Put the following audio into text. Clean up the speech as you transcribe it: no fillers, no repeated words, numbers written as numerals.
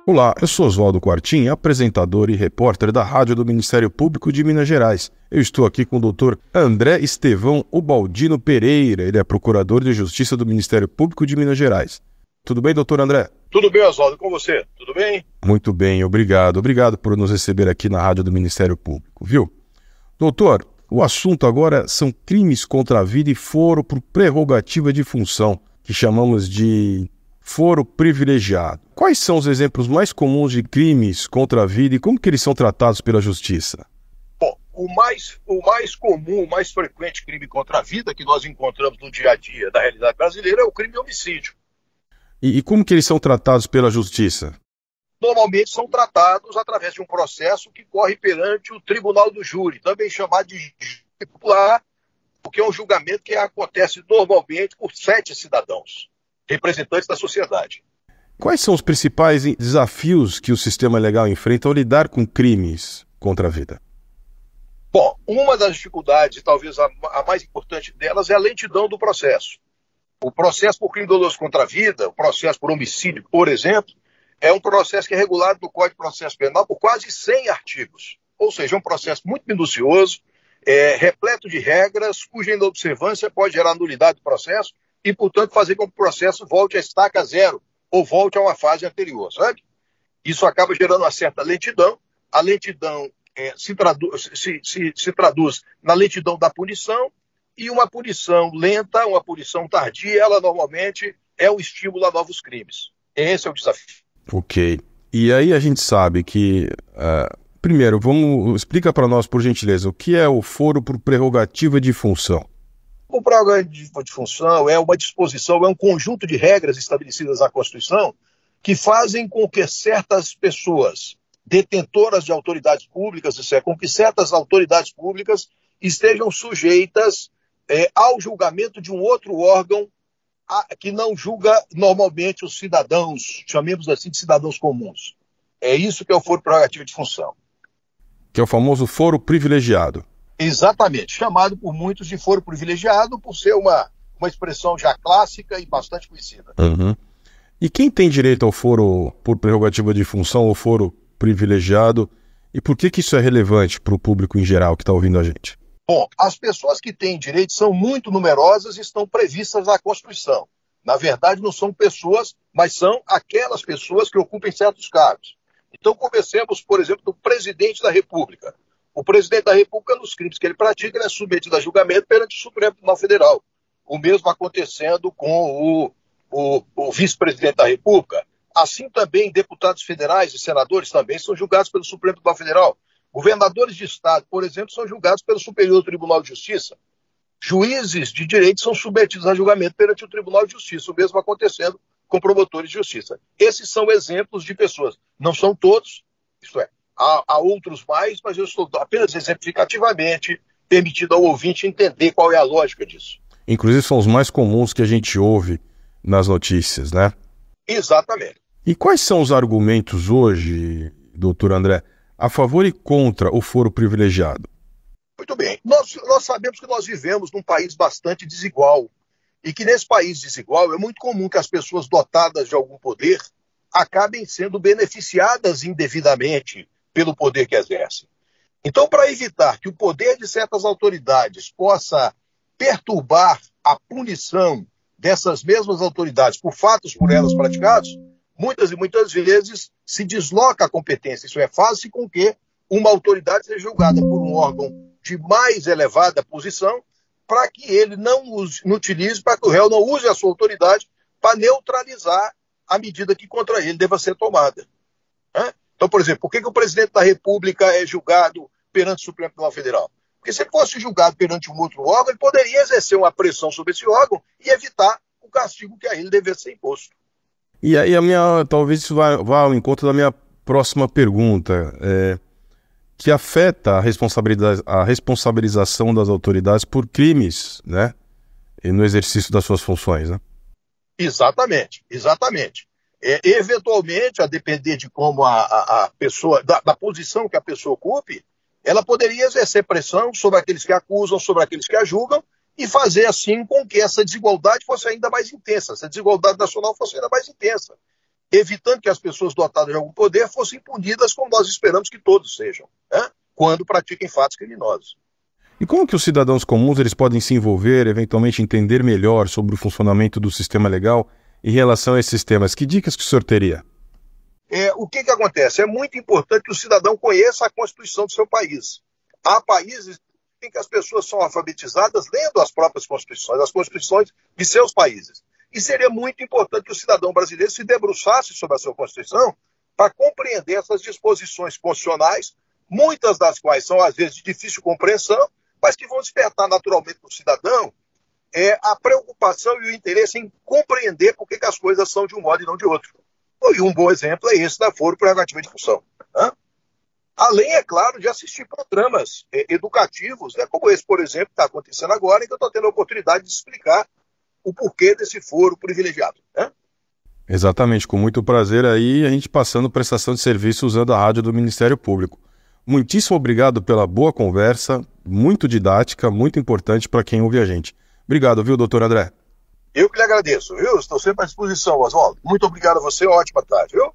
Olá, eu sou Oswaldo Quartim, apresentador e repórter da Rádio do Ministério Público de Minas Gerais. Eu estou aqui com o Dr. André Estevão Ubaldino Pereira, ele é procurador de Justiça do Ministério Público de Minas Gerais. Tudo bem, doutor André? Tudo bem, Oswaldo, com você? Tudo bem? Muito bem, obrigado. Obrigado por nos receber aqui na Rádio do Ministério Público, viu? Doutor, o assunto agora são crimes contra a vida e foro por prerrogativa de função, que chamamos de foro privilegiado. Quais são os exemplos mais comuns de crimes contra a vida e como que eles são tratados pela Justiça? Bom, o mais comum, o mais frequente crime contra a vida que nós encontramos no dia a dia da realidade brasileira é o crime de homicídio. E como que eles são tratados pela Justiça? Normalmente são tratados através de um processo que corre perante o Tribunal do Júri, também chamado de júri popular, porque é um julgamento que acontece normalmente por 7 cidadãos, representantes da sociedade. Quais são os principais desafios que o sistema legal enfrenta ao lidar com crimes contra a vida? Bom, uma das dificuldades, talvez a mais importante delas, é a lentidão do processo. O processo por crime doloso contra a vida, o processo por homicídio, por exemplo, é um processo que é regulado no Código de Processo Penal por quase 100 artigos. Ou seja, é um processo muito minucioso, repleto de regras, cuja inobservância pode gerar nulidade do processo e, portanto, fazer com que o processo volte a estaca zero ou volte a uma fase anterior, sabe? Isso acaba gerando uma certa lentidão. A lentidão se traduz na lentidão da punição, e uma punição lenta, uma punição tardia, ela normalmente é um estímulo a novos crimes. Esse é o desafio. Ok. E aí a gente sabe que... primeiro, explica para nós, por gentileza, o que é o foro por prerrogativa de função? O prerrogativa de função é uma disposição, é um conjunto de regras estabelecidas na Constituição que fazem com que certas pessoas, detentoras de autoridades públicas, isso é, com que certas autoridades públicas estejam sujeitas ao julgamento de um outro órgão que não julga normalmente os cidadãos, chamemos assim de cidadãos comuns. É isso que é o foro prerrogativa de função. Que é o famoso foro privilegiado. Exatamente, chamado por muitos de foro privilegiado por ser uma expressão já clássica e bastante conhecida. Uhum. E quem tem direito ao foro por prerrogativa de função ou foro privilegiado, e por que isso é relevante para o público em geral que está ouvindo a gente? Bom, as pessoas que têm direito são muito numerosas e estão previstas na Constituição. Na verdade, não são pessoas, mas são aquelas pessoas que ocupam certos cargos. Então, comecemos, por exemplo, do presidente da República. O presidente da República, nos crimes que ele pratica, ele é submetido a julgamento perante o Supremo Tribunal Federal. O mesmo acontecendo com o vice-presidente da República. Assim também, deputados federais e senadores também são julgados pelo Supremo Tribunal Federal. Governadores de Estado, por exemplo, são julgados pelo Superior Tribunal de Justiça. Juízes de direito são submetidos a julgamento perante o Tribunal de Justiça, o mesmo acontecendo com promotores de justiça. Esses são exemplos de pessoas. Não são todos, isto é, há outros mais, mas eu estou apenas exemplificativamente permitindo ao ouvinte entender qual é a lógica disso. Inclusive são os mais comuns que a gente ouve nas notícias, né? Exatamente. E quais são os argumentos hoje, doutor André, a favor e contra o foro privilegiado? Muito bem. Nós sabemos que nós vivemos num país bastante desigual e que nesse país desigual é muito comum que as pessoas dotadas de algum poder acabem sendo beneficiadas indevidamente pelo poder que exercem. Então, para evitar que o poder de certas autoridades possa perturbar a punição dessas mesmas autoridades por fatos por elas praticados, muitas e muitas vezes se desloca a competência. Isso faz com que uma autoridade seja julgada por um órgão de mais elevada posição para que ele não utilize, para que o réu não use a sua autoridade para neutralizar a medida que contra ele deva ser tomada. Então, por exemplo, por que o presidente da República é julgado perante o Supremo Tribunal Federal? Porque se ele fosse julgado perante um outro órgão, ele poderia exercer uma pressão sobre esse órgão e evitar o castigo que a ele devia ser imposto. E aí talvez isso vá ao encontro da minha próxima pergunta, que afeta a responsabilização das autoridades por crimes, né, no exercício das suas funções, né? Exatamente. Eventualmente, a depender de como a pessoa, da posição que a pessoa ocupe, ela poderia exercer pressão sobre aqueles que acusam, sobre aqueles que a julgam, e fazer assim com que essa desigualdade fosse ainda mais intensa, essa desigualdade nacional fosse ainda mais intensa. evitando que as pessoas dotadas de algum poder fossem punidas como nós esperamos que todos sejam, né? Quando pratiquem fatos criminosos. E como que os cidadãos comuns eles podem se envolver, eventualmente entender melhor sobre o funcionamento do sistema legal em relação a esses temas? Que dicas que o senhor teria? O que acontece? É muito importante que o cidadão conheça a Constituição do seu país. Há países em que as pessoas são alfabetizadas lendo as próprias Constituições, as Constituições de seus países. E seria muito importante que o cidadão brasileiro se debruçasse sobre a sua Constituição para compreender essas disposições constitucionais, muitas das quais são, às vezes, de difícil compreensão, mas que vão despertar naturalmente no cidadão a preocupação e o interesse em compreender por que as coisas são de um modo e não de outro. E um bom exemplo é esse da Foro Prerrogativa de Função. Né? Além, é claro, de assistir programas educativos, né, como esse, por exemplo, que está acontecendo agora, em que eu estou tendo a oportunidade de explicar o porquê desse foro privilegiado. Né? Exatamente, com muito prazer aí a gente passando prestação de serviço usando a rádio do Ministério Público. Muitíssimo obrigado pela boa conversa, muito didática, muito importante para quem ouve a gente. Obrigado, viu, doutor André? Eu que lhe agradeço, viu? Estou sempre à disposição, Oswaldo. Muito obrigado a você, ótima tarde, viu?